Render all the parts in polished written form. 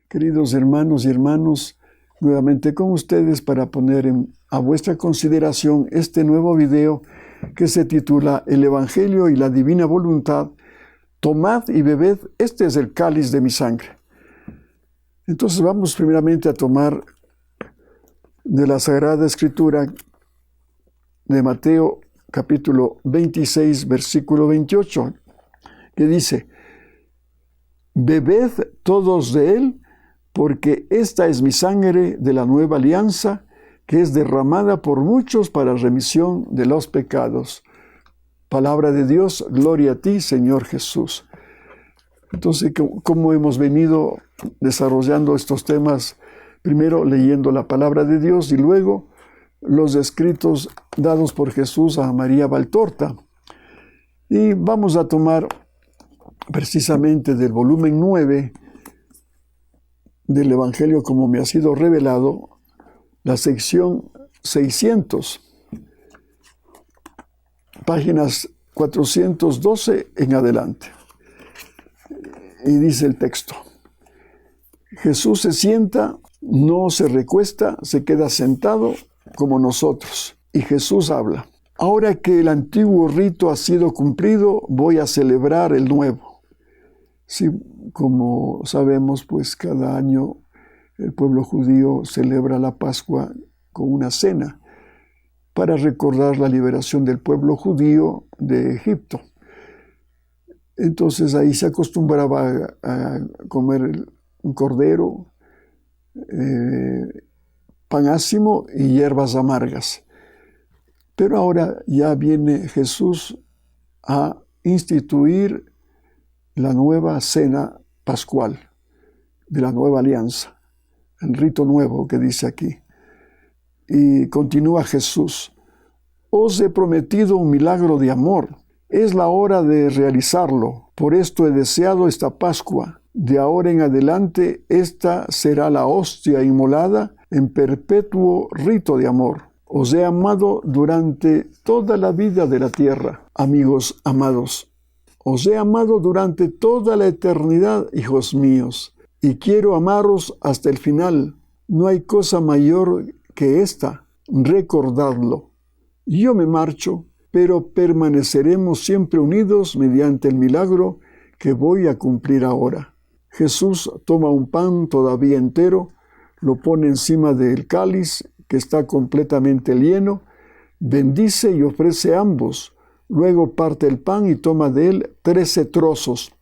Queridos hermanos y hermanas, nuevamente con ustedes para poner a vuestra consideración este nuevo video que se titula El Evangelio y la Divina Voluntad. Tomad y bebed, este es el cáliz de mi sangre. Entonces vamos primeramente a tomar de la Sagrada Escritura de Mateo capítulo 26, versículo 28, que dice: Bebed todos de él, porque esta es mi sangre de la nueva alianza, que es derramada por muchos para remisión de los pecados. Palabra de Dios, gloria a ti, Señor Jesús. Entonces, ¿cómo hemos venido desarrollando estos temas? Primero leyendo la palabra de Dios y luego los escritos dados por Jesús a María Valtorta. Y vamos a tomar precisamente del volumen 9 del Evangelio como me ha sido revelado, la sección 600, páginas 412 en adelante. Y dice el texto: Jesús se sienta, no se recuesta, se queda sentado como nosotros. Y Jesús habla: Ahora que el antiguo rito ha sido cumplido, voy a celebrar el nuevo. Sí, como sabemos, pues cada año el pueblo judío celebra la Pascua con una cena para recordar la liberación del pueblo judío de Egipto. Entonces ahí se acostumbraba a comer un cordero, pan ácimo y hierbas amargas. Pero ahora ya viene Jesús a instituir la nueva cena pascual de la nueva alianza, el rito nuevo que dice aquí. Y continúa Jesús: Os he prometido un milagro de amor. Es la hora de realizarlo. Por esto he deseado esta Pascua. De ahora en adelante, esta será la hostia inmolada en perpetuo rito de amor. Os he amado durante toda la vida de la tierra. Amigos amados, os he amado durante toda la eternidad, hijos míos, y quiero amaros hasta el final. No hay cosa mayor que esta. Recordadlo. Yo me marcho, pero permaneceremos siempre unidos mediante el milagro que voy a cumplir ahora. Jesús toma un pan todavía entero, lo pone encima del cáliz que está completamente lleno, bendice y ofrece ambos. Luego parte el pan y toma de él 13 trozos.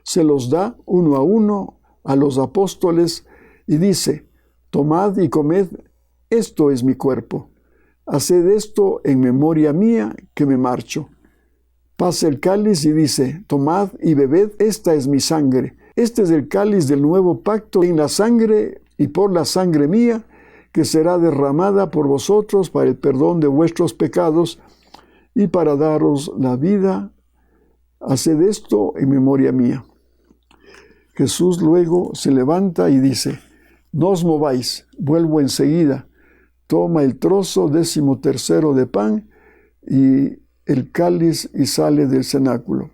Se los da uno a uno a los apóstoles y dice: Tomad y comed, esto es mi cuerpo. Haced esto en memoria mía, que me marcho. Pasa el cáliz y dice: Tomad y bebed, esta es mi sangre. Este es el cáliz del nuevo pacto en la sangre y por la sangre mía, que será derramada por vosotros para el perdón de vuestros pecados y para daros la vida. Haced esto en memoria mía. Jesús luego se levanta y dice: No os mováis, vuelvo enseguida. Toma el trozo 13º de pan y el cáliz y sale del cenáculo.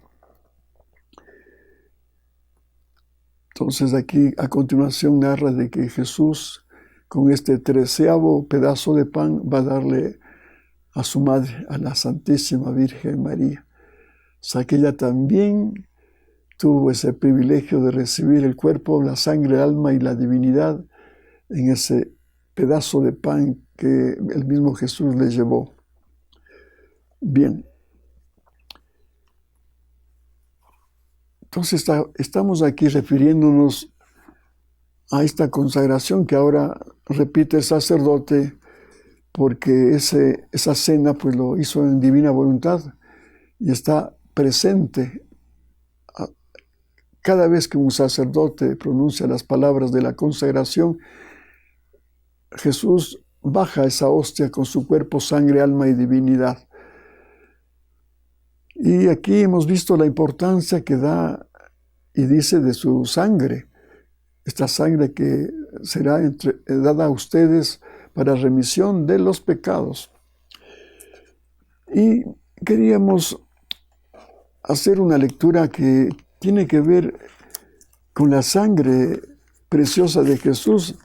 Entonces aquí a continuación narra de que Jesús con este 13º pedazo de pan va a darle a su madre, a la Santísima Virgen María. O sea que ella también tuvo ese privilegio de recibir el cuerpo, la sangre, el alma y la divinidad en ese pedazo de pan que el mismo Jesús le llevó. Bien. Entonces estamos aquí refiriéndonos a esta consagración que ahora repite el sacerdote, porque esa cena pues lo hizo en divina voluntad y está presente cada vez que un sacerdote pronuncia las palabras de la consagración. Jesús baja esa hostia con su cuerpo, sangre, alma y divinidad. Y aquí hemos visto la importancia que da y dice de su sangre, esta sangre que será dada a ustedes para remisión de los pecados. Y queríamos hacer una lectura que tiene que ver con la sangre preciosa de Jesús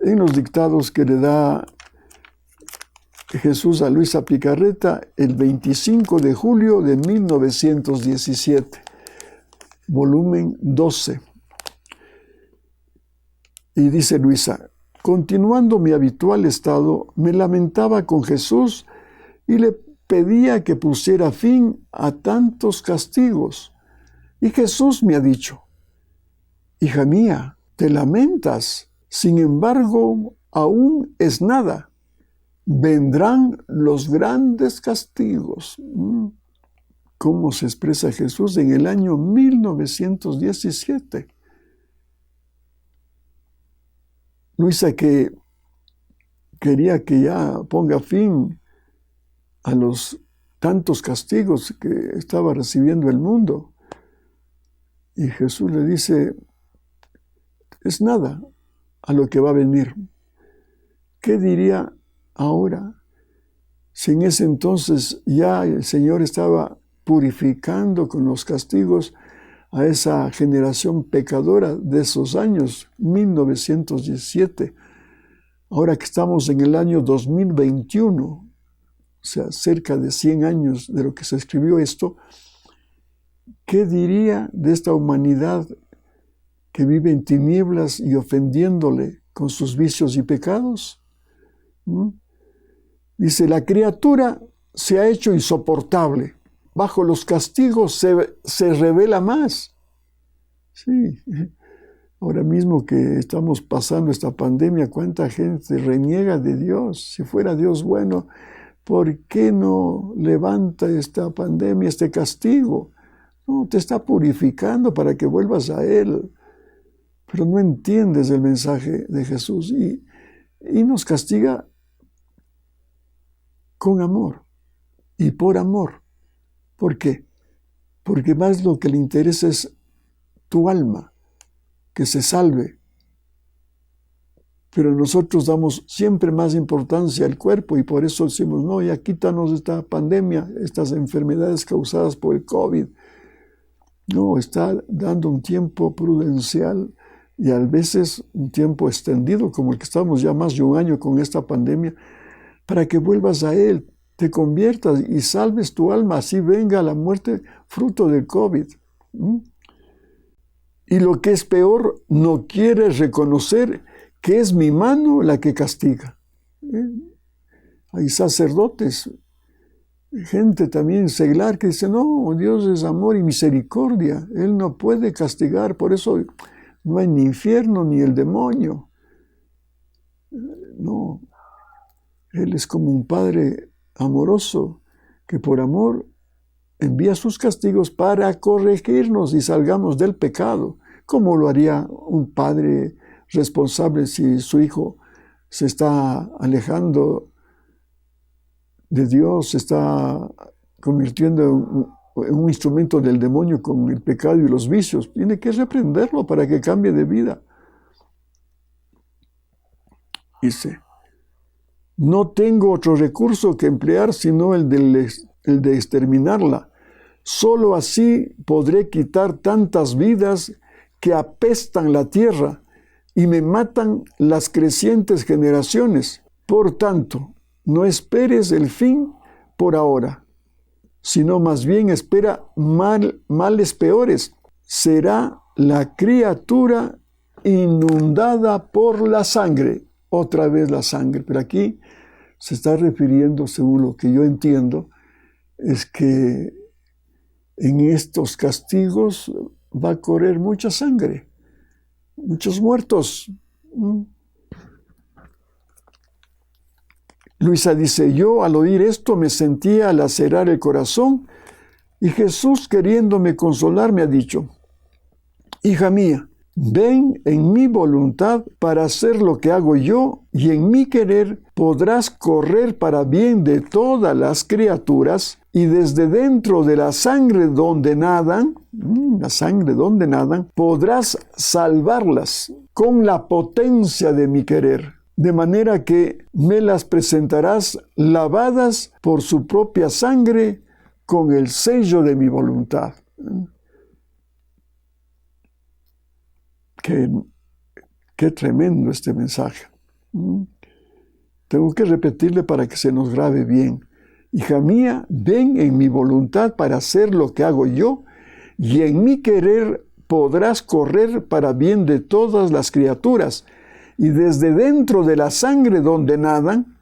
en los dictados que le da Jesús a Luisa Picarreta el 25 de julio de 1917, volumen 12. Y dice Luisa: continuando mi habitual estado, me lamentaba con Jesús y le pedía que pusiera fin a tantos castigos. Y Jesús me ha dicho: hija mía, te lamentas, sin embargo, aún es nada. Vendrán los grandes castigos. ¿Cómo se expresa Jesús en el año 1917? Luisa, que quería que ya ponga fin a los tantos castigos que estaba recibiendo el mundo. Y Jesús le dice: es nada a lo que va a venir. ¿Qué diría ahora si en ese entonces ya el Señor estaba purificando con los castigos a esa generación pecadora de esos años, 1917? Ahora que estamos en el año 2021, o sea, cerca de 100 años de lo que se escribió esto, ¿qué diría de esta humanidad que vive en tinieblas y ofendiéndole con sus vicios y pecados? Dice: la criatura se ha hecho insoportable. Bajo los castigos se revela más. Sí. Ahora mismo que estamos pasando esta pandemia, ¿cuánta gente reniega de Dios? Si fuera Dios bueno, ¿por qué no levanta esta pandemia, este castigo? No, te está purificando para que vuelvas a Él. Pero no entiendes el mensaje de Jesús y nos castiga con amor y por amor. ¿Por qué? Porque más lo que le interesa es tu alma, que se salve. Pero nosotros damos siempre más importancia al cuerpo y por eso decimos: no, ya quítanos esta pandemia, estas enfermedades causadas por el COVID. No, está dando un tiempo prudencial y a veces un tiempo extendido, como el que estamos ya más de un año con esta pandemia, para que vuelvas a Él, te conviertas y salves tu alma, así venga la muerte fruto del COVID. Y lo que es peor, no quieres reconocer que es mi mano la que castiga. Hay sacerdotes, gente también seglar que dice: no, Dios es amor y misericordia, Él no puede castigar, por eso no hay ni infierno ni el demonio. No, Él es como un Padre amoroso que por amor envía sus castigos para corregirnos y salgamos del pecado, como lo haría un padre responsable si su hijo se está alejando de Dios, se está convirtiendo en un instrumento del demonio con el pecado y los vicios. Tiene que reprenderlo para que cambie de vida. Dice: no tengo otro recurso que emplear sino el de exterminarla. Solo así podré quitar tantas vidas que apestan la tierra y me matan las crecientes generaciones. Por tanto, no esperes el fin por ahora, sino más bien espera males peores. Será la criatura inundada por la sangre. Otra vez la sangre, pero aquí se está refiriendo, según lo que yo entiendo, es que en estos castigos va a correr mucha sangre, muchos muertos. Luisa dice: yo al oír esto me sentía lacerar el corazón y Jesús, queriéndome consolar, me ha dicho: hija mía, ven en mi voluntad para hacer lo que hago yo, y en mi querer podrás correr para bien de todas las criaturas, y desde dentro de la sangre donde nadan, podrás salvarlas con la potencia de mi querer, de manera que me las presentarás lavadas por su propia sangre con el sello de mi voluntad. Que Qué tremendo este mensaje. Tengo que repetirle para que se nos grabe bien. Hija mía, ven en mi voluntad para hacer lo que hago yo, y en mi querer podrás correr para bien de todas las criaturas, y desde dentro de la sangre donde nadan,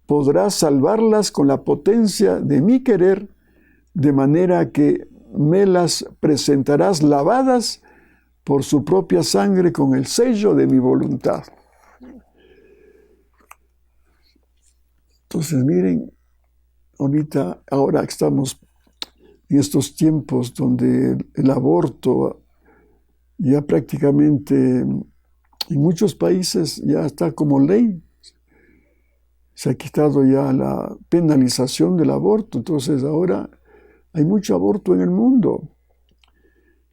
podrás salvarlas con la potencia de mi querer, de manera que me las presentarás lavadas por su propia sangre con el sello de mi voluntad. Entonces, miren, ahora estamos en estos tiempos donde el aborto ya prácticamente en muchos países ya está como ley. Se ha quitado ya la penalización del aborto, entonces ahora hay mucho aborto en el mundo.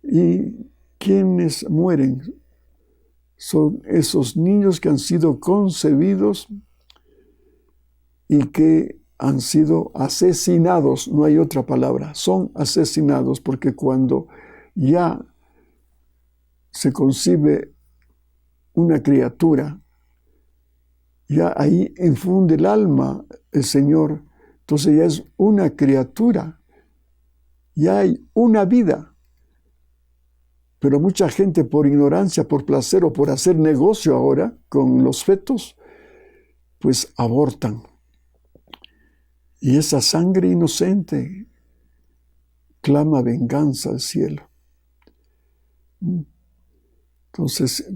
¿Y quienes mueren? Son esos niños que han sido concebidos y que han sido asesinados, no hay otra palabra, son asesinados, porque cuando ya se concibe una criatura, ya ahí infunde el alma el Señor, entonces ya es una criatura, ya hay una vida. Pero mucha gente por ignorancia, por placer o por hacer negocio ahora con los fetos, pues abortan. Y esa sangre inocente clama venganza al cielo. Entonces,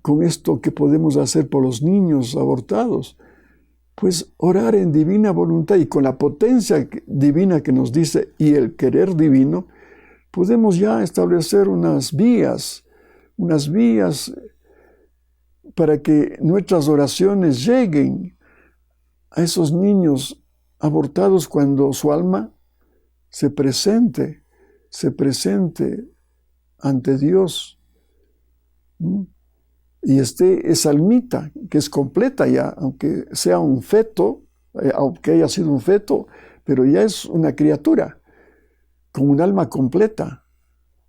con esto, ¿qué podemos hacer por los niños abortados? Pues orar en divina voluntad y con la potencia divina que nos dice y el querer divino, podemos ya establecer unas vías para que nuestras oraciones lleguen a esos niños abortados cuando su alma se presente ante Dios. Y esa almita, que es completa ya, aunque sea un feto, aunque haya sido un feto, pero ya es una criatura con un alma completa.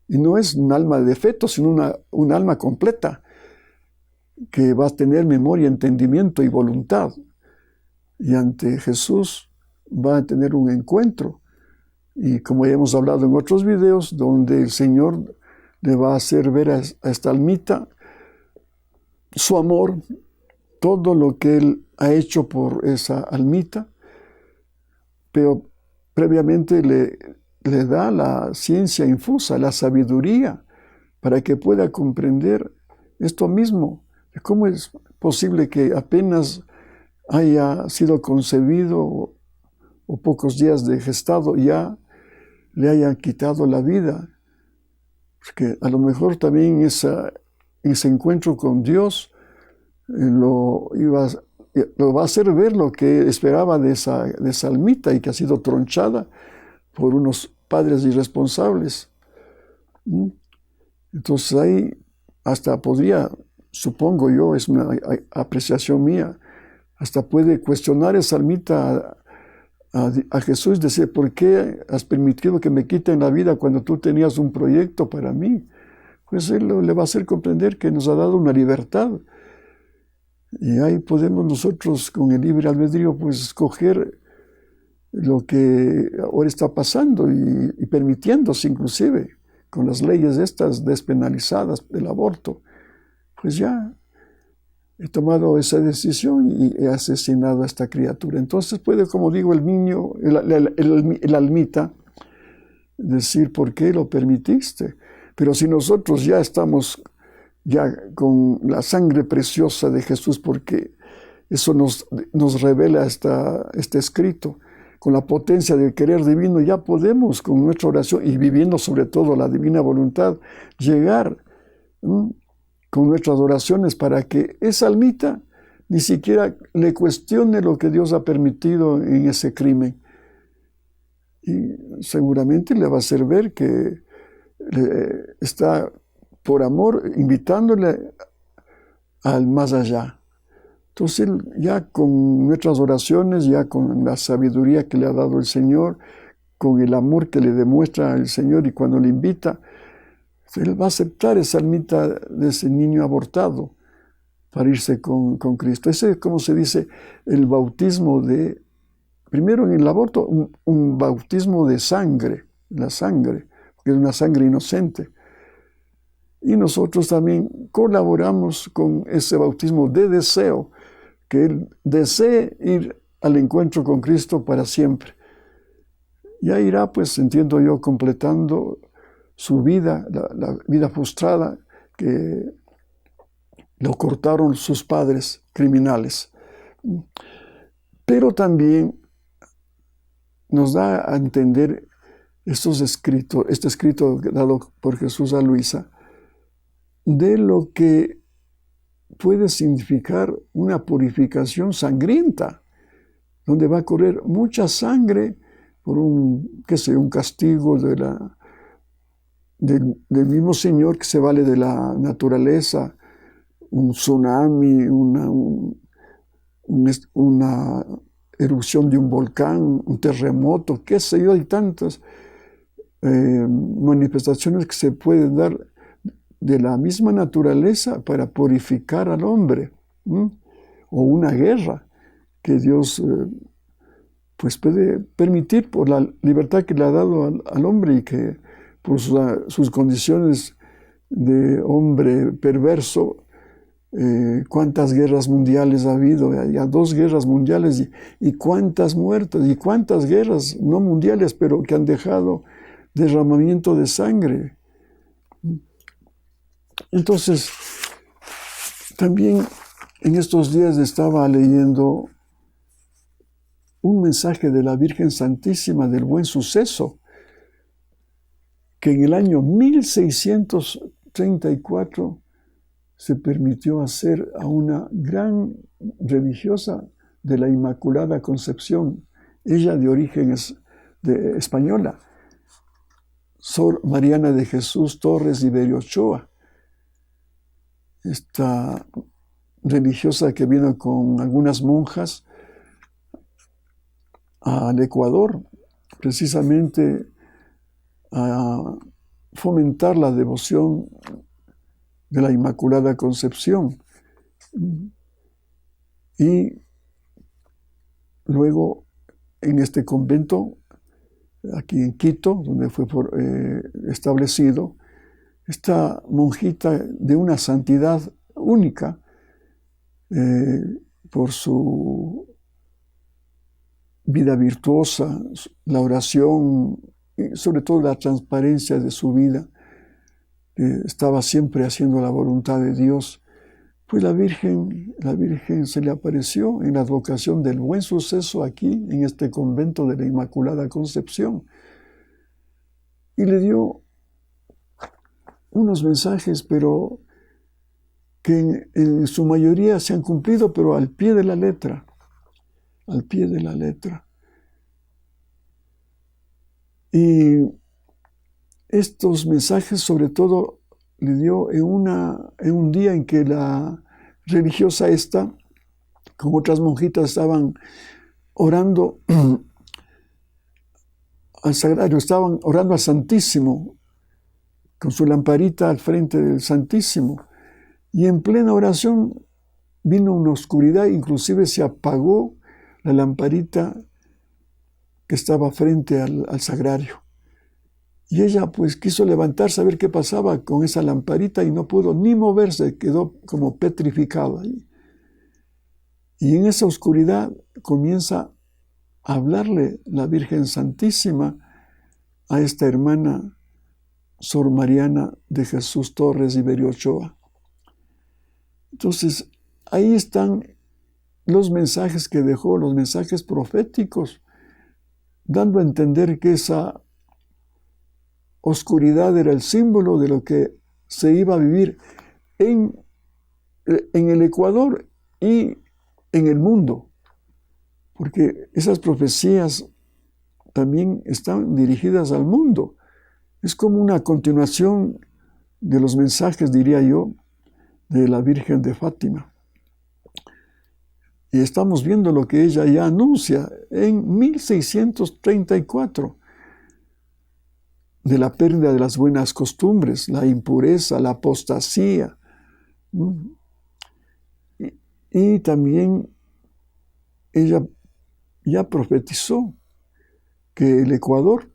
Y no es un alma de feto, sino un alma completa, que va a tener memoria, entendimiento y voluntad. Y ante Jesús va a tener un encuentro. Y como ya hemos hablado en otros videos, donde el Señor le va a hacer ver a esta almita su amor, todo lo que Él ha hecho por esa almita, pero previamente le da la ciencia infusa, la sabiduría, para que pueda comprender esto mismo. ¿Cómo es posible que apenas haya sido concebido o pocos días de gestado ya le hayan quitado la vida? Porque a lo mejor también ese encuentro con Dios lo va a hacer ver lo que esperaba de esa almita y que ha sido tronchada por unos padres irresponsables. Entonces ahí hasta podría, supongo yo, es una apreciación mía, hasta puede cuestionar esa almita a Jesús, decir, ¿por qué has permitido que me quiten la vida cuando tú tenías un proyecto para mí? Pues Él le va a hacer comprender que nos ha dado una libertad. Y ahí podemos nosotros, con el libre albedrío, pues escoger lo que ahora está pasando y permitiéndose inclusive con las leyes estas despenalizadas del aborto. Pues ya he tomado esa decisión y he asesinado a esta criatura. Entonces puede, como digo, el niño, el almita, decir, ¿por qué lo permitiste? Pero si nosotros ya estamos ya con la sangre preciosa de Jesús, porque eso nos revela este escrito, con la potencia del querer divino, ya podemos con nuestra oración y viviendo sobre todo la divina voluntad, llegar con nuestras oraciones para que esa almita ni siquiera le cuestione lo que Dios ha permitido en ese crimen. Y seguramente le va a hacer ver que está por amor invitándole al más allá. Entonces ya con nuestras oraciones, ya con la sabiduría que le ha dado el Señor, con el amor que le demuestra el Señor y cuando le invita, Él va a aceptar esa almita de ese niño abortado para irse con Cristo. Ese es como se dice el bautismo de, primero en el aborto, un bautismo de sangre, la sangre, que es una sangre inocente. Y nosotros también colaboramos con ese bautismo de deseo, que él desee ir al encuentro con Cristo para siempre. Ya irá, pues, entiendo yo, completando su vida, la vida frustrada que lo cortaron sus padres criminales. Pero también nos da a entender este escrito dado por Jesús a Luisa, de lo que puede significar una purificación sangrienta, donde va a correr mucha sangre por un castigo del mismo Señor, que se vale de la naturaleza, un tsunami, una erupción de un volcán, un terremoto, qué sé yo, hay tantas manifestaciones que se pueden dar de la misma naturaleza para purificar al hombre, o una guerra que Dios pues puede permitir por la libertad que le ha dado al hombre y que por sus condiciones de hombre perverso, cuántas guerras mundiales ha habido, ya 2 guerras mundiales y cuántas muertes y cuántas guerras no mundiales, pero que han dejado derramamiento de sangre. Entonces, también en estos días estaba leyendo un mensaje de la Virgen Santísima del Buen Suceso, que en el año 1634 se permitió hacer a una gran religiosa de la Inmaculada Concepción, ella de origen española, Sor Mariana de Jesús Torres y Berriochoa, esta religiosa que vino con algunas monjas al Ecuador, precisamente a fomentar la devoción de la Inmaculada Concepción. Y luego en este convento, aquí en Quito, donde fue establecido, esta monjita de una santidad única, por su vida virtuosa, la oración, y sobre todo la transparencia de su vida, estaba siempre haciendo la voluntad de Dios, pues la Virgen se le apareció en la advocación del Buen Suceso aquí, en este convento de la Inmaculada Concepción, y le dio unos mensajes, pero que en su mayoría se han cumplido, pero al pie de la letra, al pie de la letra. Y estos mensajes, sobre todo, le dio en un día en que la religiosa esta, con otras monjitas, estaban orando al Sagrario, estaban orando al Santísimo, con su lamparita al frente del Santísimo. Y en plena oración vino una oscuridad, inclusive se apagó la lamparita que estaba frente al Sagrario. Y ella pues quiso levantarse a ver qué pasaba con esa lamparita y no pudo ni moverse, quedó como petrificada. Y en esa oscuridad comienza a hablarle la Virgen Santísima a esta hermana Sor Mariana de Jesús Torres y Berriochoa. Entonces, ahí están los mensajes que dejó, los mensajes proféticos, dando a entender que esa oscuridad era el símbolo de lo que se iba a vivir en el Ecuador y en el mundo, porque esas profecías también están dirigidas al mundo. Es como una continuación de los mensajes, diría yo, de la Virgen de Fátima. Y estamos viendo lo que ella ya anuncia en 1634. de la pérdida de las buenas costumbres, la impureza, la apostasía. Y también ella ya profetizó que el Ecuador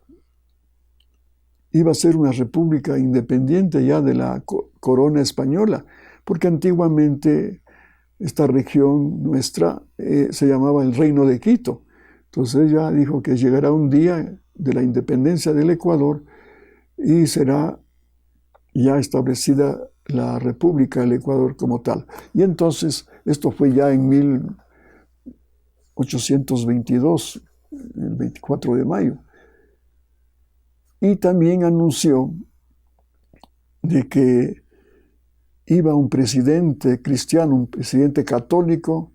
iba a ser una república independiente ya de la corona española, porque antiguamente esta región nuestra se llamaba el Reino de Quito. Entonces ella dijo que llegará un día de la independencia del Ecuador y será ya establecida la República del Ecuador como tal. Y entonces, esto fue ya en 1822, el 24 de mayo. Y también anunció de que iba un presidente cristiano, un presidente católico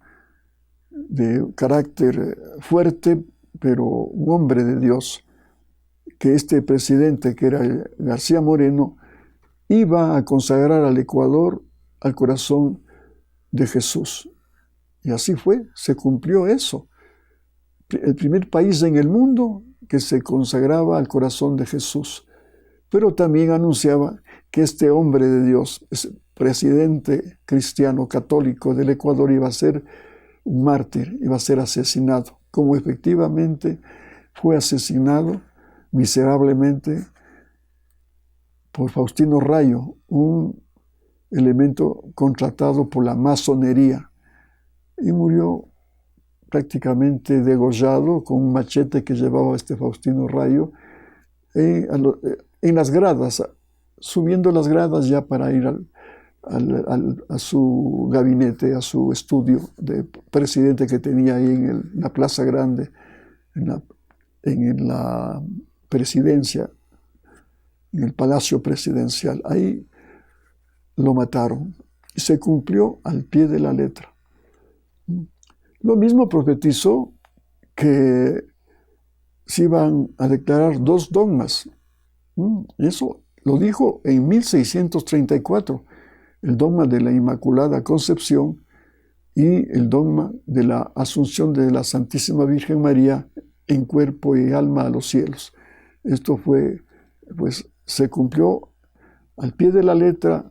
de carácter fuerte, pero un hombre de Dios, que este presidente, que era García Moreno, iba a consagrar al Ecuador al corazón de Jesús. Y así fue, se cumplió eso. El primer país en el mundo que se consagraba al corazón de Jesús. Pero también anunciaba que este hombre de Dios, ese presidente cristiano católico del Ecuador, iba a ser un mártir, iba a ser asesinado, como efectivamente fue asesinado miserablemente por Faustino Rayo, un elemento contratado por la masonería, y murió prácticamente degollado con un machete que llevaba este Faustino Rayo en las gradas, subiendo las gradas ya para ir a su gabinete, a su estudio de presidente que tenía ahí en la Plaza Grande, en la presidencia, en el Palacio Presidencial. Ahí lo mataron y se cumplió al pie de la letra. Lo mismo profetizó que se iban a declarar 2 dogmas. Eso lo dijo en 1634, el dogma de la Inmaculada Concepción y el dogma de la Asunción de la Santísima Virgen María en cuerpo y alma a los cielos. Esto fue, pues, se cumplió al pie de la letra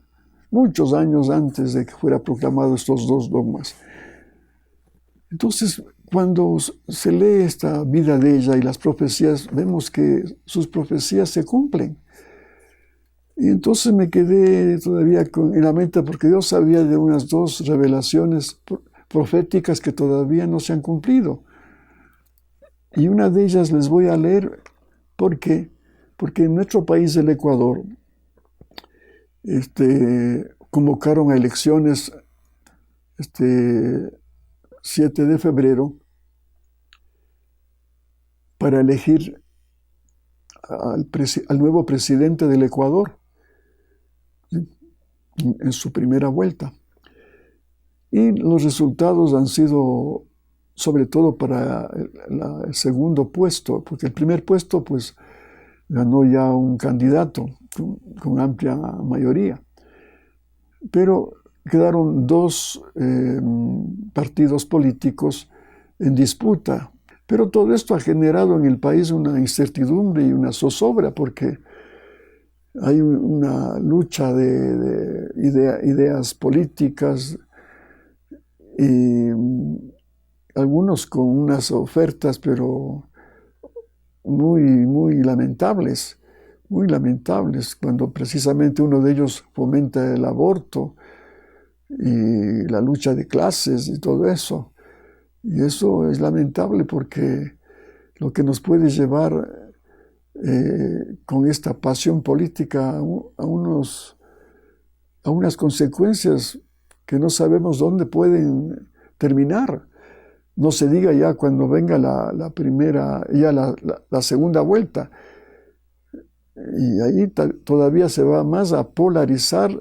muchos años antes de que fuera proclamado estos 2 dogmas. Entonces, cuando se lee esta vida de ella y las profecías, vemos que sus profecías se cumplen. Y entonces me quedé todavía en la mente, porque Dios sabía de unas 2 revelaciones proféticas que todavía no se han cumplido. Y una de ellas les voy a leer porque en nuestro país, el Ecuador, convocaron a elecciones 7 de febrero para elegir al nuevo presidente del Ecuador en su primera vuelta. Y los resultados han sido, sobre todo para el segundo puesto, porque el primer puesto pues ganó ya un candidato con amplia mayoría. Pero quedaron 2 partidos políticos en disputa. Pero todo esto ha generado en el país una incertidumbre y una zozobra, porque hay una lucha de ideas políticas, y algunos con unas ofertas, pero muy lamentables, cuando precisamente uno de ellos fomenta el aborto y la lucha de clases y todo eso. Y eso es lamentable, porque lo que nos puede llevar con esta pasión política a unas consecuencias que no sabemos dónde pueden terminar. No se diga ya cuando venga la segunda vuelta. Y ahí todavía se va más a polarizar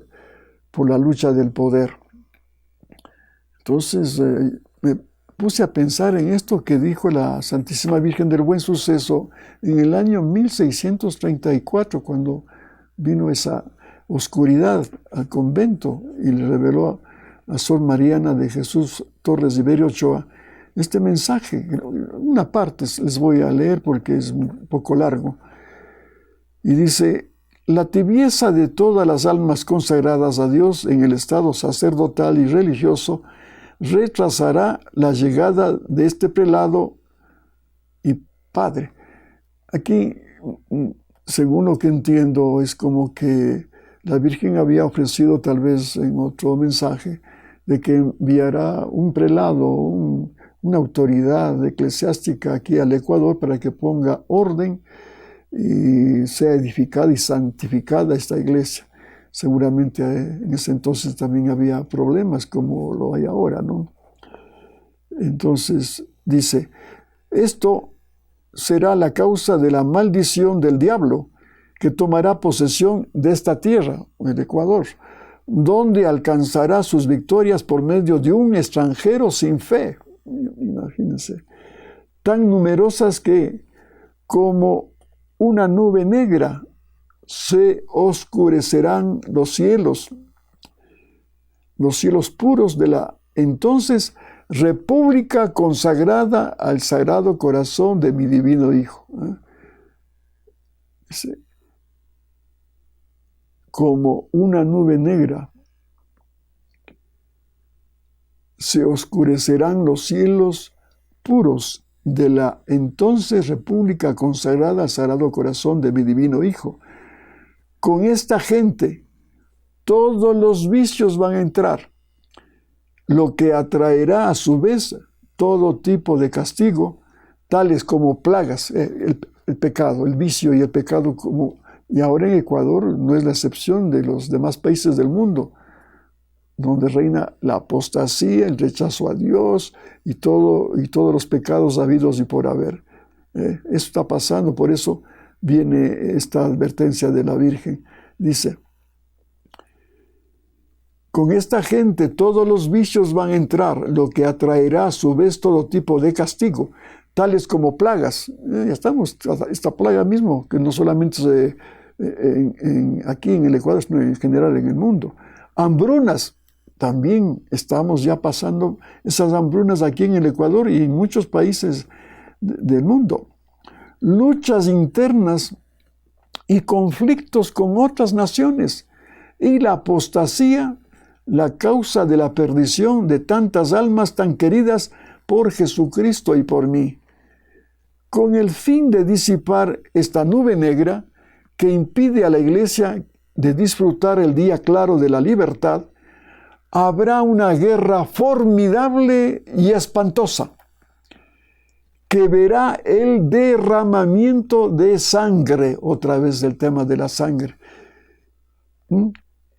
por la lucha del poder. Entonces me puse a pensar en esto que dijo la Santísima Virgen del Buen Suceso en el año 1634, cuando vino esa oscuridad al convento y le reveló a Sor Mariana de Jesús Torres Iberio Ochoa este mensaje. Una parte les voy a leer porque es un poco largo. Y dice, la tibieza de todas las almas consagradas a Dios en el estado sacerdotal y religioso retrasará la llegada de este prelado y padre. Aquí, según lo que entiendo, es como que la Virgen había ofrecido, tal vez en otro mensaje, de que enviará un prelado, una autoridad eclesiástica aquí al Ecuador para que ponga orden y sea edificada y santificada esta iglesia. Seguramente en ese entonces también había problemas como lo hay ahora, ¿no? Entonces dice, esto será la causa de la maldición del diablo que tomará posesión de esta tierra, el Ecuador, donde alcanzará sus victorias por medio de un extranjero sin fe. Imagínense, tan numerosas que como una nube negra se oscurecerán los cielos puros de la entonces república consagrada al Sagrado Corazón de mi Divino Hijo. Como una nube negra se oscurecerán los cielos puros de la entonces república consagrada al Sagrado Corazón de mi Divino Hijo. Con esta gente todos los vicios van a entrar, lo que atraerá a su vez todo tipo de castigo, tales como plagas, el pecado, el vicio y el pecado, y ahora en Ecuador no es la excepción de los demás países del mundo, donde reina la apostasía, el rechazo a Dios y todos los pecados habidos y por haber. Eso está pasando, por eso viene esta advertencia de la Virgen. Dice, con esta gente todos los vicios van a entrar, lo que atraerá a su vez todo tipo de castigo, tales como plagas. Ya estamos, esta plaga mismo, que no solamente aquí en el Ecuador, sino en general en el mundo. Hambrunas, también estamos ya pasando esas hambrunas aquí en el Ecuador y en muchos países del mundo. Luchas internas y conflictos con otras naciones, y la apostasía, la causa de la perdición de tantas almas tan queridas por Jesucristo y por mí. Con el fin de disipar esta nube negra que impide a la Iglesia de disfrutar el día claro de la libertad, habrá una guerra formidable y espantosa, que verá el derramamiento de sangre, otra vez el tema de la sangre.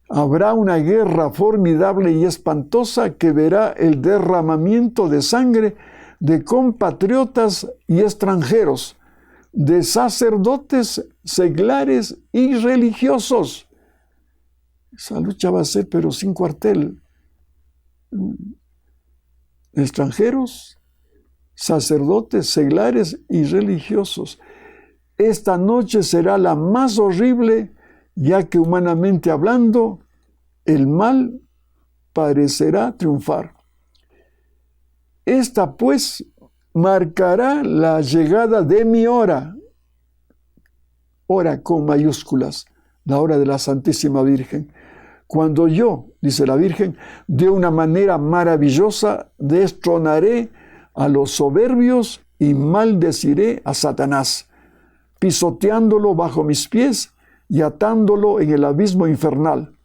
Habrá una guerra formidable y espantosa que verá el derramamiento de sangre de compatriotas y extranjeros, de sacerdotes, seglares y religiosos. Esa lucha va a ser, pero sin cuartel. Extranjeros, sacerdotes, seglares y religiosos. Esta noche será la más horrible, ya que humanamente hablando, el mal parecerá triunfar. Esta pues marcará la llegada de mi hora, hora con mayúsculas, la hora de la Santísima Virgen, cuando yo, dice la Virgen, de una manera maravillosa destronaré a los soberbios y maldeciré a Satanás, pisoteándolo bajo mis pies y atándolo en el abismo infernal.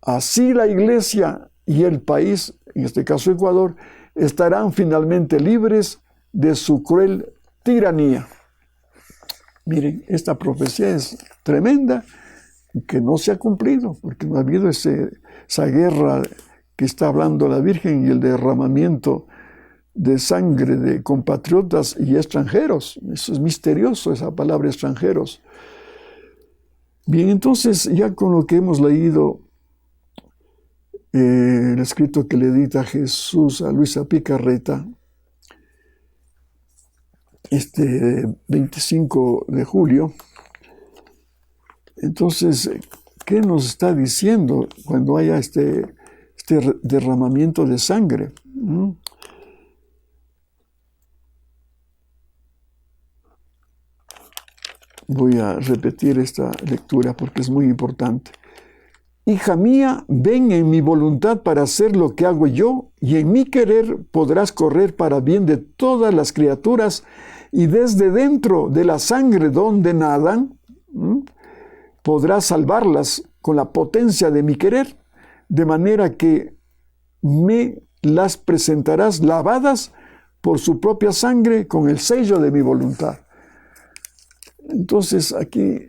Así la Iglesia y el país, en este caso Ecuador, estarán finalmente libres de su cruel tiranía. Miren, esta profecía es tremenda y que no se ha cumplido, porque no ha habido esa guerra que está hablando la Virgen y el derramamiento de sangre de compatriotas y extranjeros. Eso es misterioso, esa palabra extranjeros. Bien, entonces ya con lo que hemos leído, el escrito que le dicta Jesús a Luisa Picarreta, este 25 de julio, entonces, ¿qué nos está diciendo cuando haya este derramamiento de sangre? voy a repetir esta lectura porque es muy importante. Hija mía, ven en mi voluntad para hacer lo que hago yo, y en mi querer podrás correr para bien de todas las criaturas, y desde dentro de la sangre donde nadan, podrás salvarlas con la potencia de mi querer, de manera que me las presentarás lavadas por su propia sangre con el sello de mi voluntad. Entonces aquí,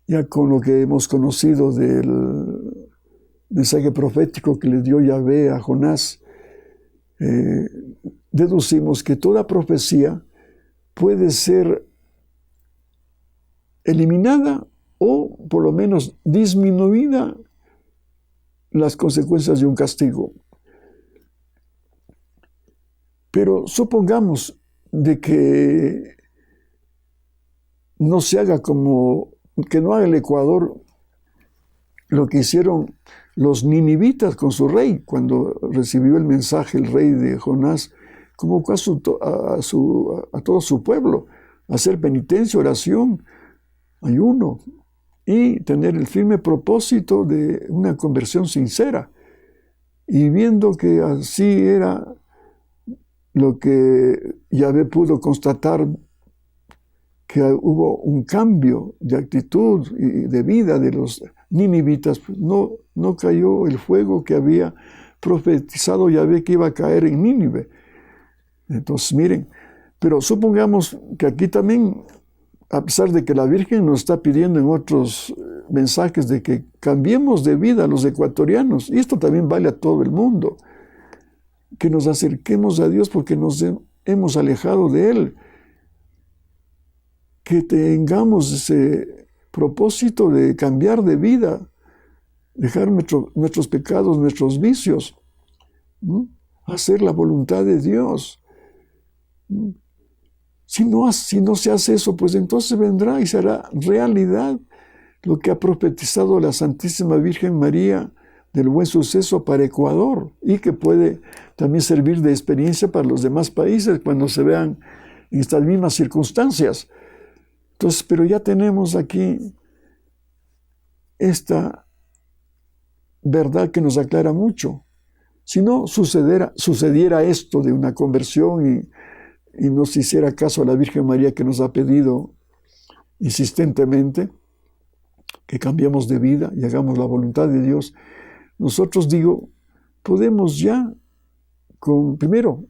ya con lo que hemos conocido del mensaje profético que le dio Yahvé a Jonás, deducimos que toda profecía puede ser eliminada o por lo menos disminuida las consecuencias de un castigo. Pero supongamos de que no se haga que no haga el Ecuador lo que hicieron los ninivitas con su rey. Cuando recibió el mensaje el rey de Jonás, convocó a todo su pueblo a hacer penitencia, oración, ayuno y tener el firme propósito de una conversión sincera. Y viendo que así era lo que Yahvé pudo constatar, que hubo un cambio de actitud y de vida de los ninivitas, pues no cayó el fuego que había profetizado Yahvé que iba a caer en Nínive. Entonces, miren, pero supongamos que aquí también, a pesar de que la Virgen nos está pidiendo en otros mensajes de que cambiemos de vida a los ecuatorianos, y esto también vale a todo el mundo, que nos acerquemos a Dios porque nos hemos alejado de Él, que tengamos ese propósito de cambiar de vida, dejar nuestros pecados, nuestros vicios, hacer la voluntad de Dios. Si no se hace eso, pues entonces vendrá y será realidad lo que ha profetizado la Santísima Virgen María del Buen Suceso para Ecuador, y que puede también servir de experiencia para los demás países cuando se vean en estas mismas circunstancias. Entonces, pero ya tenemos aquí esta verdad que nos aclara mucho. Si no sucediera esto de una conversión y nos hiciera caso a la Virgen María, que nos ha pedido insistentemente que cambiemos de vida y hagamos la voluntad de Dios, nosotros, podemos ya, primero,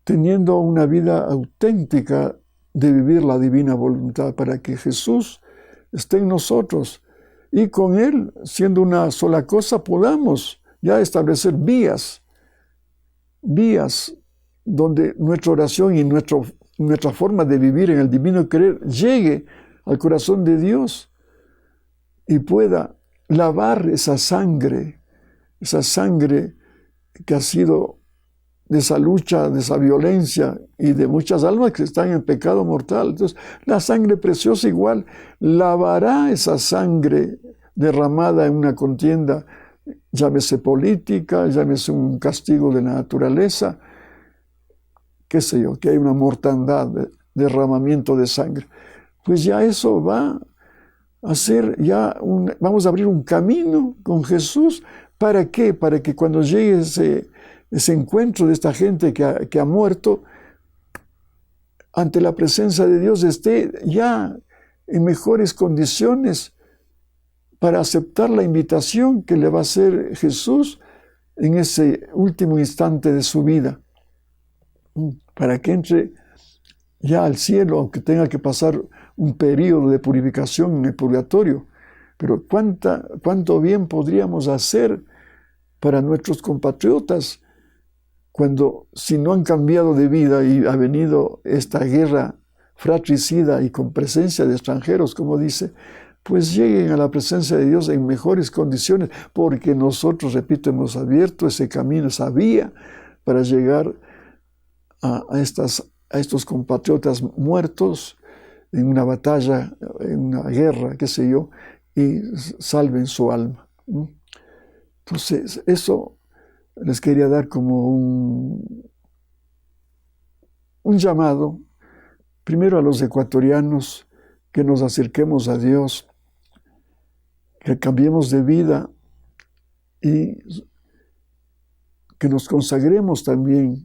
teniendo una vida auténtica de vivir la divina voluntad para que Jesús esté en nosotros y con Él, siendo una sola cosa, podamos ya establecer vías donde nuestra oración y nuestra forma de vivir en el divino querer llegue al corazón de Dios y pueda lavar esa sangre que ha sido de esa lucha, de esa violencia y de muchas almas que están en pecado mortal. Entonces, la sangre preciosa igual lavará esa sangre derramada en una contienda, llámese política, llámese un castigo de la naturaleza, qué sé yo, que hay una mortandad, derramamiento de sangre. Pues ya eso va a ser vamos a abrir un camino con Jesús. ¿Para qué? Para que cuando llegue ese encuentro de esta gente que ha muerto, ante la presencia de Dios esté ya en mejores condiciones para aceptar la invitación que le va a hacer Jesús en ese último instante de su vida, para que entre ya al cielo, aunque tenga que pasar un periodo de purificación en el purgatorio. Pero cuánto bien podríamos hacer para nuestros compatriotas si no han cambiado de vida y ha venido esta guerra fratricida y con presencia de extranjeros, como dice, pues lleguen a la presencia de Dios en mejores condiciones, porque nosotros, repito, hemos abierto ese camino, esa vía para llegar a estos compatriotas muertos en una batalla, en una guerra, qué sé yo, y salven su alma. Entonces, eso les quería dar como un llamado, primero a los ecuatorianos, que nos acerquemos a Dios, que cambiemos de vida y que nos consagremos también,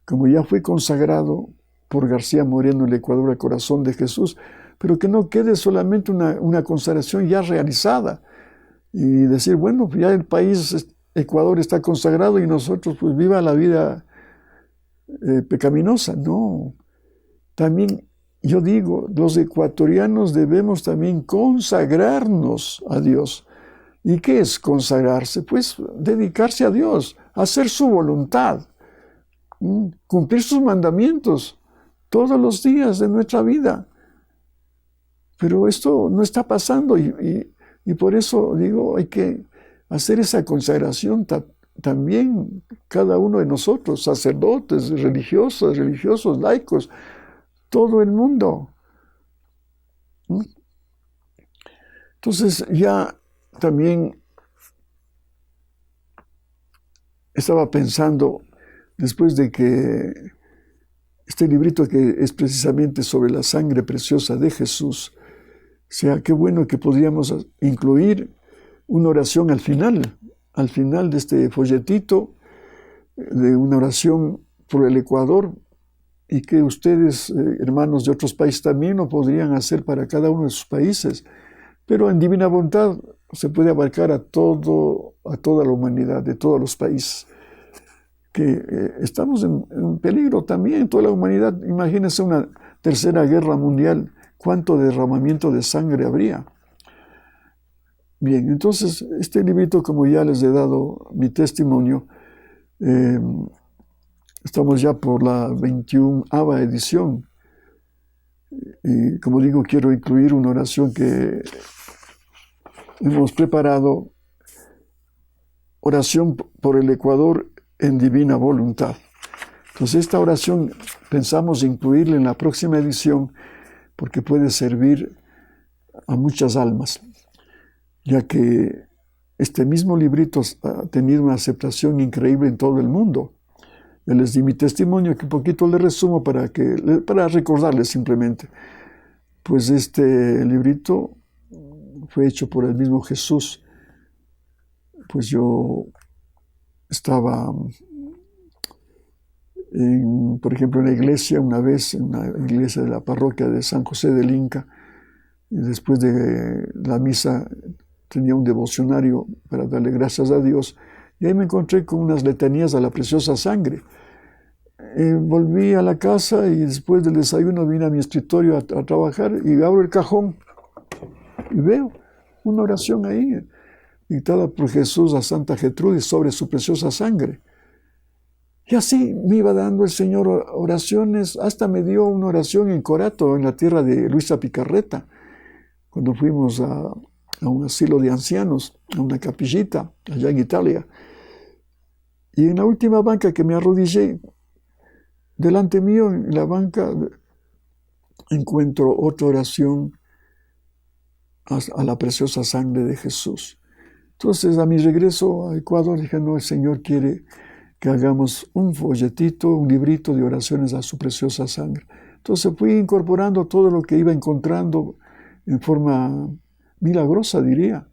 como ya fue consagrado por García Moreno el Ecuador al corazón de Jesús, pero que no quede solamente una consagración ya realizada y decir, bueno, ya el país Ecuador está consagrado y nosotros pues viva la vida pecaminosa. No, también yo digo, los ecuatorianos debemos también consagrarnos a Dios. ¿Y qué es consagrarse? Pues dedicarse a Dios, hacer su voluntad, cumplir sus mandamientos todos los días de nuestra vida. Pero esto no está pasando y por eso digo, hay que hacer esa consagración también cada uno de nosotros, sacerdotes, religiosos, laicos, todo el mundo. Entonces ya también estaba pensando, después de que este librito que es precisamente sobre la sangre preciosa de Jesús, o sea, qué bueno que podríamos incluir una oración al final de este folletito, de una oración por el Ecuador, y que ustedes, hermanos de otros países, también lo podrían hacer para cada uno de sus países. Pero en divina voluntad se puede abarcar a toda la humanidad, de todos los países. Que estamos en peligro también, toda la humanidad. Imagínense una tercera guerra mundial, cuánto derramamiento de sangre habría. Bien, entonces este librito, como ya les he dado mi testimonio, estamos ya por la 21ª edición. Y como digo, quiero incluir una oración que hemos preparado, oración por el Ecuador en divina voluntad. Entonces esta oración pensamos incluirla en la próxima edición porque puede servir a muchas almas, ya que este mismo librito ha tenido una aceptación increíble en todo el mundo. Yo les di mi testimonio, que un poquito le resumo para recordarles simplemente. Pues este librito fue hecho por el mismo Jesús. Pues yo estaba, por ejemplo, en la iglesia una vez, en una iglesia de la parroquia de San José del Inca, y después de la misa tenía un devocionario para darle gracias a Dios, y ahí me encontré con unas letanías a la preciosa sangre. Volví a la casa y después del desayuno vine a mi escritorio a trabajar y abro el cajón y veo una oración ahí, dictada por Jesús a Santa Gertrudis sobre su preciosa sangre. Y así me iba dando el Señor oraciones, hasta me dio una oración en Corato, en la tierra de Luisa Picarreta, cuando fuimos a un asilo de ancianos, a una capillita allá en Italia. Y en la última banca que me arrodillé, delante mío en la banca encuentro otra oración a la preciosa sangre de Jesús. Entonces a mi regreso a Ecuador dije, no, el Señor quiere que hagamos un folletito, un librito de oraciones a su preciosa sangre. Entonces fui incorporando todo lo que iba encontrando en forma milagrosa, diría.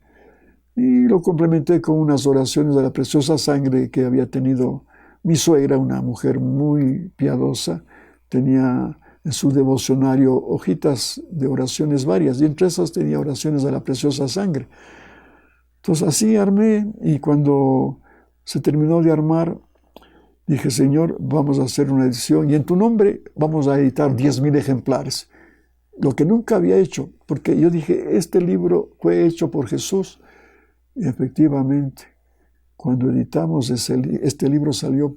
Y lo complementé con unas oraciones a la preciosa sangre que había tenido mi suegra, una mujer muy piadosa. Tenía en su devocionario hojitas de oraciones varias, y entre esas tenía oraciones a la preciosa sangre. Entonces así armé, y cuando se terminó de armar, dije, Señor, vamos a hacer una edición, y en tu nombre vamos a editar 10,000 ejemplares. Lo que nunca había hecho, porque yo dije, este libro fue hecho por Jesús. Y efectivamente, cuando editamos este libro salió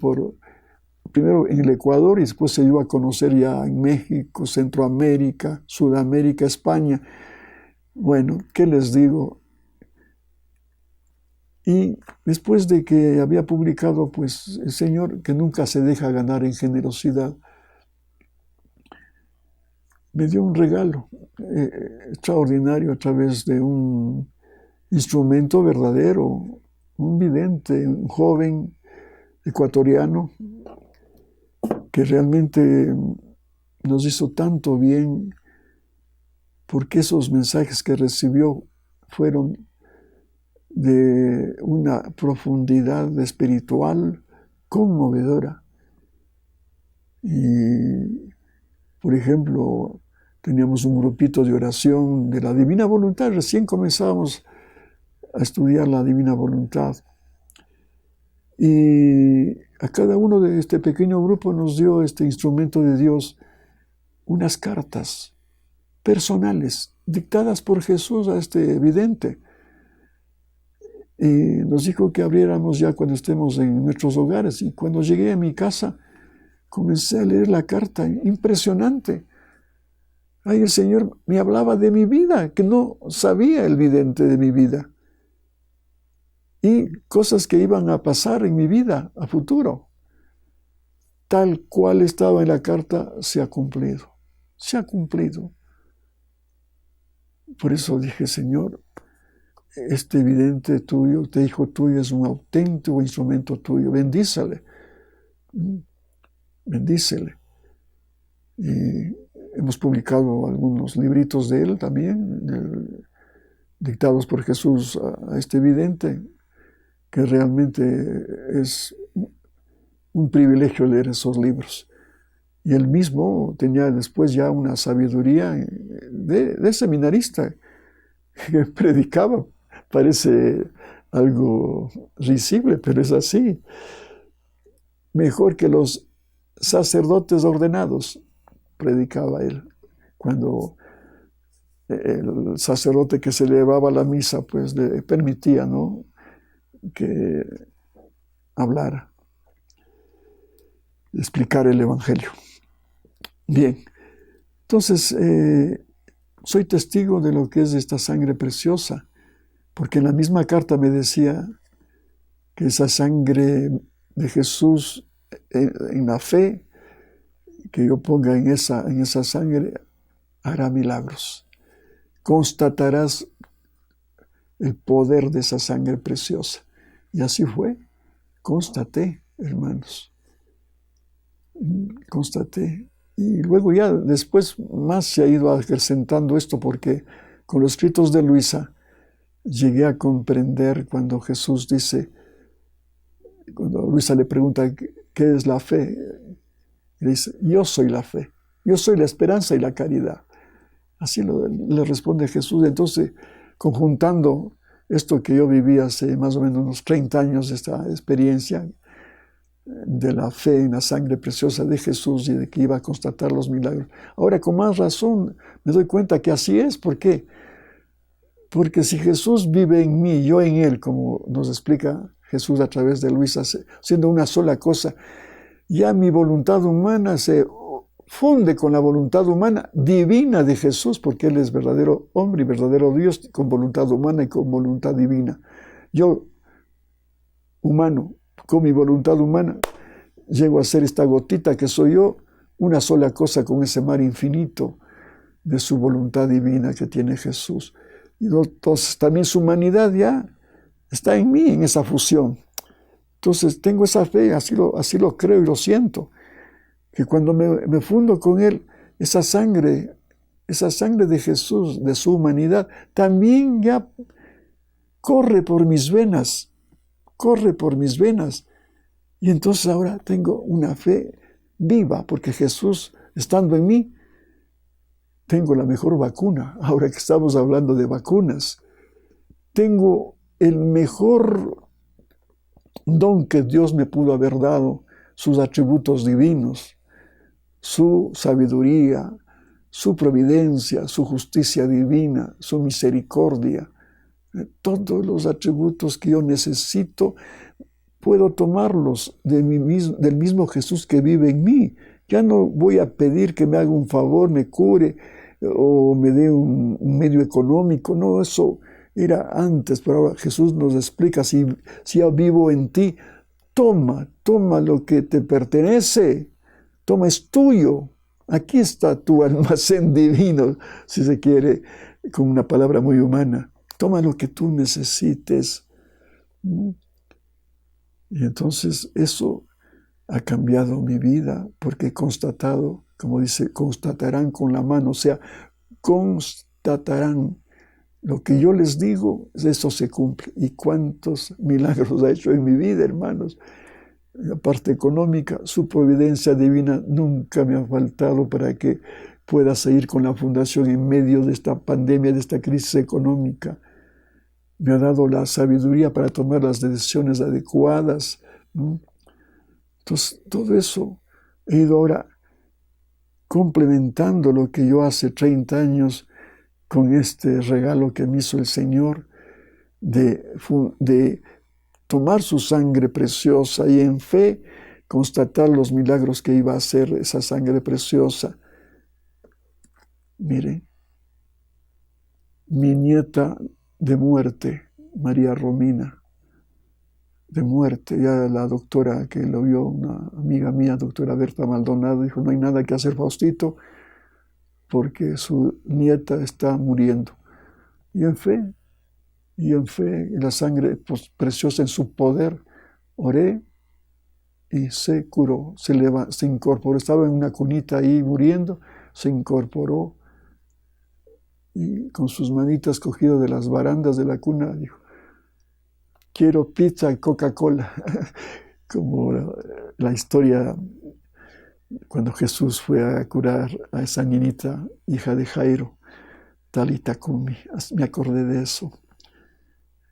primero en el Ecuador y después se dio a conocer ya en México, Centroamérica, Sudamérica, España. Bueno, ¿qué les digo? Y después de que había publicado, pues el Señor, que nunca se deja ganar en generosidad, me dio un regalo extraordinario a través de un instrumento verdadero, un vidente, un joven ecuatoriano que realmente nos hizo tanto bien porque esos mensajes que recibió fueron de una profundidad espiritual conmovedora. Y, por ejemplo, teníamos un grupito de oración de la Divina Voluntad. Recién comenzábamos a estudiar la Divina Voluntad. Y a cada uno de este pequeño grupo nos dio este instrumento de Dios unas cartas personales dictadas por Jesús a este vidente. Y nos dijo que abriéramos ya cuando estemos en nuestros hogares. Y cuando llegué a mi casa, comencé a leer la carta. Impresionante. Ahí el Señor me hablaba de mi vida, que no sabía el vidente de mi vida. Y cosas que iban a pasar en mi vida a futuro. Tal cual estaba en la carta, se ha cumplido. Se ha cumplido. Por eso dije, Señor, este vidente tuyo, este hijo tuyo, es un auténtico instrumento tuyo. Bendícele. Bendícele. Y hemos publicado algunos libritos de él también, dictados por Jesús a este vidente, que realmente es un privilegio leer esos libros. Y él mismo tenía después ya una sabiduría de seminarista que predicaba. Parece algo risible, pero es así. Mejor que los sacerdotes ordenados, predicaba él. Cuando el sacerdote que se llevaba a la misa, pues le permitía, ¿no?, que hablara, explicar el Evangelio. Bien, entonces soy testigo de lo que es esta sangre preciosa, porque en la misma carta me decía que esa sangre de Jesús, en la fe que yo ponga en esa sangre, hará milagros. Constatarás el poder de esa sangre preciosa. Y así fue. Constaté, hermanos. Constaté. Y luego ya después más se ha ido acrecentando esto, porque con los escritos de Luisa llegué a comprender cuando Jesús dice, cuando Luisa le pregunta qué es la fe, le dice, yo soy la fe, yo soy la esperanza y la caridad. Así le responde Jesús. Entonces, conjuntando esto que yo viví hace más o menos unos 30 años, esta experiencia de la fe en la sangre preciosa de Jesús y de que iba a constatar los milagros. Ahora, con más razón, me doy cuenta que así es. ¿Por qué? Porque si Jesús vive en mí, yo en Él, como nos explica Jesús a través de Luisa, siendo una sola cosa, ya mi voluntad humana se funde con la voluntad humana divina de Jesús, porque Él es verdadero hombre y verdadero Dios, con voluntad humana y con voluntad divina. Yo, humano, con mi voluntad humana, llego a ser esta gotita que soy yo, una sola cosa con ese mar infinito de su voluntad divina que tiene Jesús. Y entonces también su humanidad ya está en mí, en esa fusión. Entonces tengo esa fe, así lo creo y lo siento, que cuando me fundo con Él, esa sangre de Jesús, de su humanidad, también ya corre por mis venas. Y entonces ahora tengo una fe viva, porque Jesús, estando en mí, tengo la mejor vacuna. Ahora que estamos hablando de vacunas, tengo el mejor don que Dios me pudo haber dado, sus atributos divinos, su sabiduría, su providencia, su justicia divina, su misericordia. Todos los atributos que yo necesito, puedo tomarlos del mismo Jesús que vive en mí. Ya no voy a pedir que me haga un favor, me cure o me dé un medio económico. No, eso era antes, pero ahora Jesús nos explica, si yo vivo en ti, toma lo que te pertenece, toma, es tuyo. Aquí está tu almacén divino, si se quiere, con una palabra muy humana. Toma lo que tú necesites. Y entonces eso ha cambiado mi vida, porque he constatado, como dice, constatarán con la mano, o sea, constatarán. Lo que yo les digo, eso se cumple. ¿Y cuántos milagros ha hecho en mi vida, hermanos? La parte económica, su providencia divina nunca me ha faltado para que pueda seguir con la fundación en medio de esta pandemia, de esta crisis económica. Me ha dado la sabiduría para tomar las decisiones adecuadas, ¿no? Entonces, todo eso he ido ahora complementando lo que yo hace 30 años con este regalo que me hizo el Señor de tomar su sangre preciosa y en fe constatar los milagros que iba a hacer esa sangre preciosa. Mire, mi nieta de muerte, María Romina, de muerte, ya la doctora que lo vio, una amiga mía, doctora Berta Maldonado, dijo, no hay nada que hacer, Faustito, porque su nieta está muriendo. Y en fe, la sangre preciosa en su poder, oré y se curó, se incorporó. Estaba en una cunita ahí muriendo, se incorporó y con sus manitas cogidas de las barandas de la cuna dijo, quiero pizza y Coca-Cola, como la historia cuando Jesús fue a curar a esa niñita, hija de Jairo, Talita Kumi. Me acordé de eso.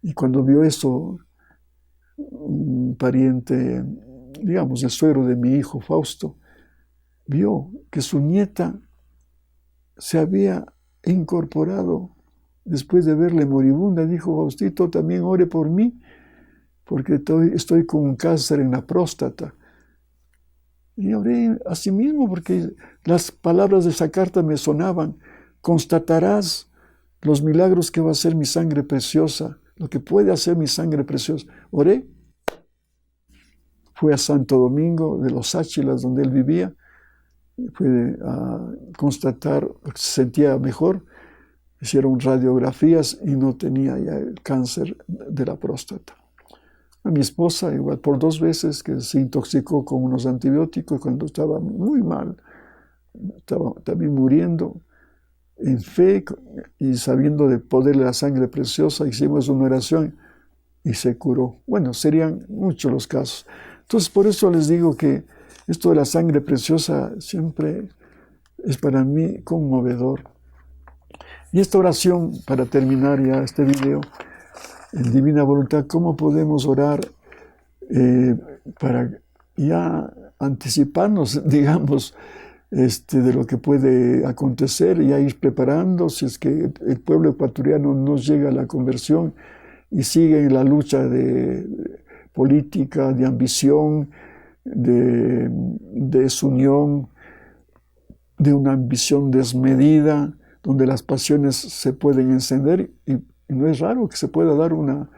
Y cuando vio eso, un pariente, digamos, el suegro de mi hijo, Fausto, vio que su nieta se había incorporado después de verle moribunda. Dijo, Faustito, también ore por mí, porque estoy con un cáncer en la próstata. Y oré a sí mismo, porque las palabras de esa carta me sonaban. Constatarás los milagros que va a hacer mi sangre preciosa, lo que puede hacer mi sangre preciosa. Oré. Fui a Santo Domingo de los Áchilas, donde él vivía. Fui a constatar que se sentía mejor. Hicieron radiografías y no tenía ya el cáncer de la próstata. A mi esposa, igual, por 2 veces que se intoxicó con unos antibióticos cuando estaba muy mal. Estaba también muriendo. En fe y sabiendo del poder de la sangre preciosa, hicimos una oración y se curó. Bueno, serían muchos los casos. Entonces, por eso les digo que esto de la sangre preciosa siempre es para mí conmovedor. Y esta oración, para terminar ya este video, en Divina Voluntad, ¿cómo podemos orar para ya anticiparnos, digamos, de lo que puede acontecer, y a ir preparando si es que el pueblo ecuatoriano no llega a la conversión y sigue en la lucha de política, de ambición, de desunión, de una ambición desmedida, donde las pasiones se pueden encender, y no es raro que se pueda dar una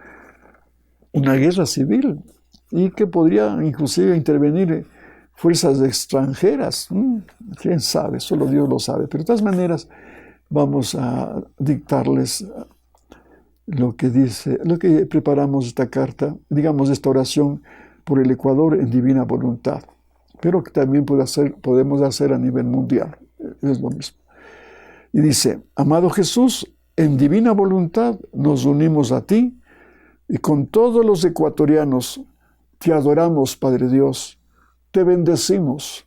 guerra civil y que podría inclusive intervenir fuerzas extranjeras. ¿Quién sabe? Solo Dios lo sabe. Pero de todas maneras vamos a dictarles lo que dice, lo que preparamos esta carta, digamos esta oración por el Ecuador en Divina Voluntad, pero que también podemos hacer a nivel mundial. Es lo mismo. Y dice, amado Jesús, en Divina Voluntad nos unimos a ti y con todos los ecuatorianos te adoramos, Padre Dios, te bendecimos,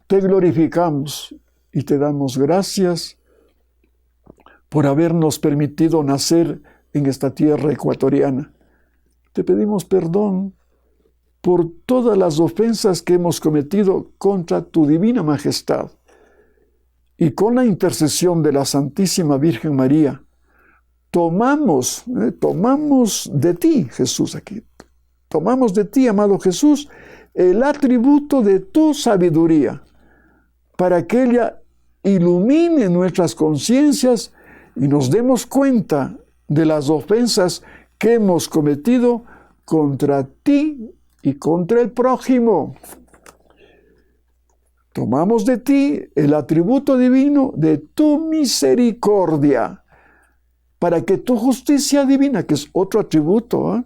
te glorificamos y te damos gracias por habernos permitido nacer en esta tierra ecuatoriana. Te pedimos perdón por todas las ofensas que hemos cometido contra tu divina majestad. Y con la intercesión de la Santísima Virgen María, tomamos de ti, Jesús, aquí. Tomamos de ti, amado Jesús, el atributo de tu sabiduría, para que ella ilumine nuestras conciencias y nos demos cuenta de las ofensas que hemos cometido contra ti y contra el prójimo. Tomamos de ti el atributo divino de tu misericordia, para que tu justicia divina, que es otro atributo,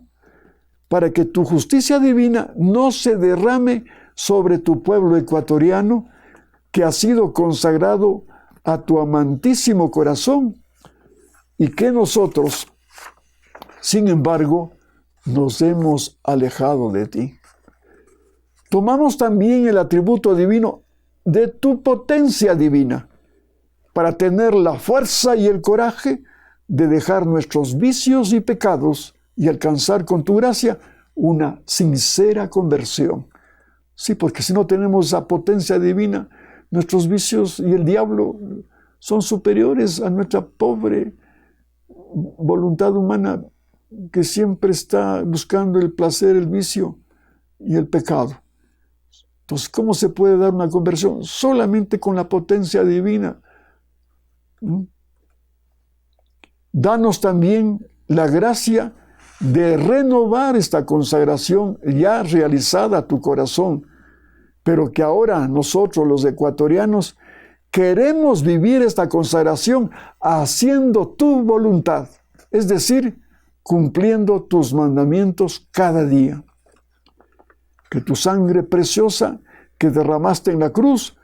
para que tu justicia divina no se derrame sobre tu pueblo ecuatoriano, que ha sido consagrado a tu amantísimo corazón y que nosotros, sin embargo, nos hemos alejado de ti. Tomamos también el atributo divino de tu potencia divina para tener la fuerza y el coraje de dejar nuestros vicios y pecados y alcanzar con tu gracia una sincera conversión. Sí, porque si no tenemos esa potencia divina, nuestros vicios y el diablo son superiores a nuestra pobre voluntad humana que siempre está buscando el placer, el vicio y el pecado. Entonces, ¿cómo se puede dar una conversión? Solamente con la potencia divina. Danos también la gracia de renovar esta consagración ya realizada a tu corazón, pero que ahora nosotros los ecuatorianos queremos vivir esta consagración haciendo tu voluntad, es decir, cumpliendo tus mandamientos cada día. Que tu sangre preciosa que derramaste en la cruz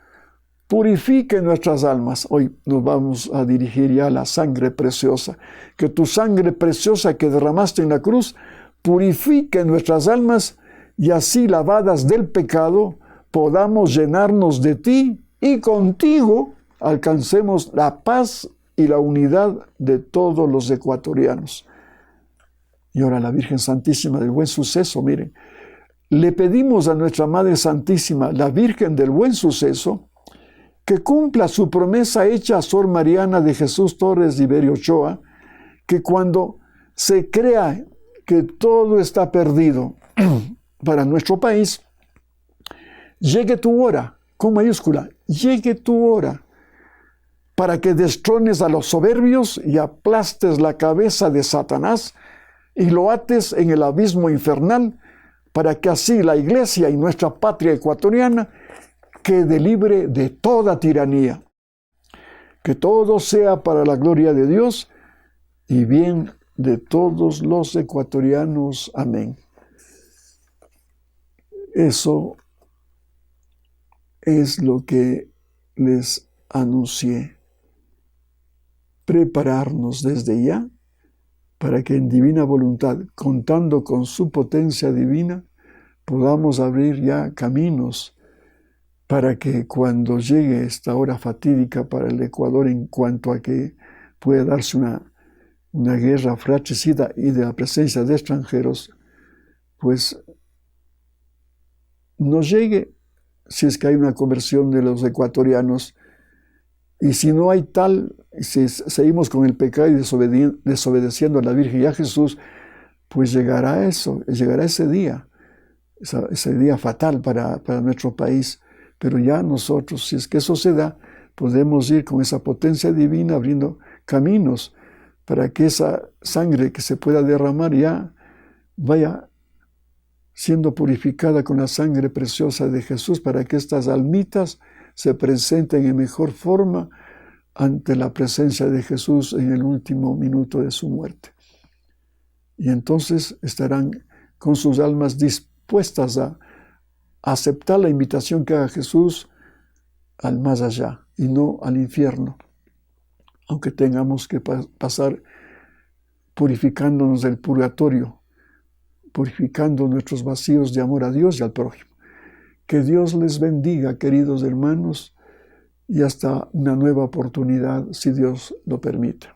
purifique nuestras almas. Hoy nos vamos a dirigir ya a la sangre preciosa. Que tu sangre preciosa que derramaste en la cruz purifique nuestras almas y así lavadas del pecado podamos llenarnos de ti y contigo alcancemos la paz y la unidad de todos los ecuatorianos. Y ahora la Virgen Santísima del Buen Suceso, miren, le pedimos a nuestra Madre Santísima, la Virgen del Buen Suceso, que cumpla su promesa hecha a Sor Mariana de Jesús Torres Iberio Ochoa, que cuando se crea que todo está perdido para nuestro país, llegue tu hora, con mayúscula, llegue tu hora, para que destrones a los soberbios y aplastes la cabeza de Satanás y lo ates en el abismo infernal, para que así la Iglesia y nuestra patria ecuatoriana quede libre de toda tiranía. Que todo sea para la gloria de Dios y bien de todos los ecuatorianos. Amén. Eso es lo que les anuncié. Prepararnos desde ya para que en divina voluntad, contando con su potencia divina, podamos abrir ya caminos para que cuando llegue esta hora fatídica para el Ecuador en cuanto a que puede darse una guerra fratricida y de la presencia de extranjeros, pues nos llegue si es que hay una conversión de los ecuatorianos. Y si no hay tal, si seguimos con el pecado y desobedeciendo a la Virgen y a Jesús, pues llegará eso, llegará ese día fatal para nuestro país. Pero ya nosotros, si es que eso se da, podemos ir con esa potencia divina abriendo caminos para que esa sangre que se pueda derramar ya vaya siendo purificada con la sangre preciosa de Jesús, para que estas almitas se presenten en mejor forma ante la presencia de Jesús en el último minuto de su muerte. Y entonces estarán con sus almas dispuestas a aceptar la invitación que haga Jesús al más allá y no al infierno, aunque tengamos que pasar purificándonos del purgatorio, purificando nuestros vacíos de amor a Dios y al prójimo. Que Dios les bendiga, queridos hermanos, y hasta una nueva oportunidad, si Dios lo permite.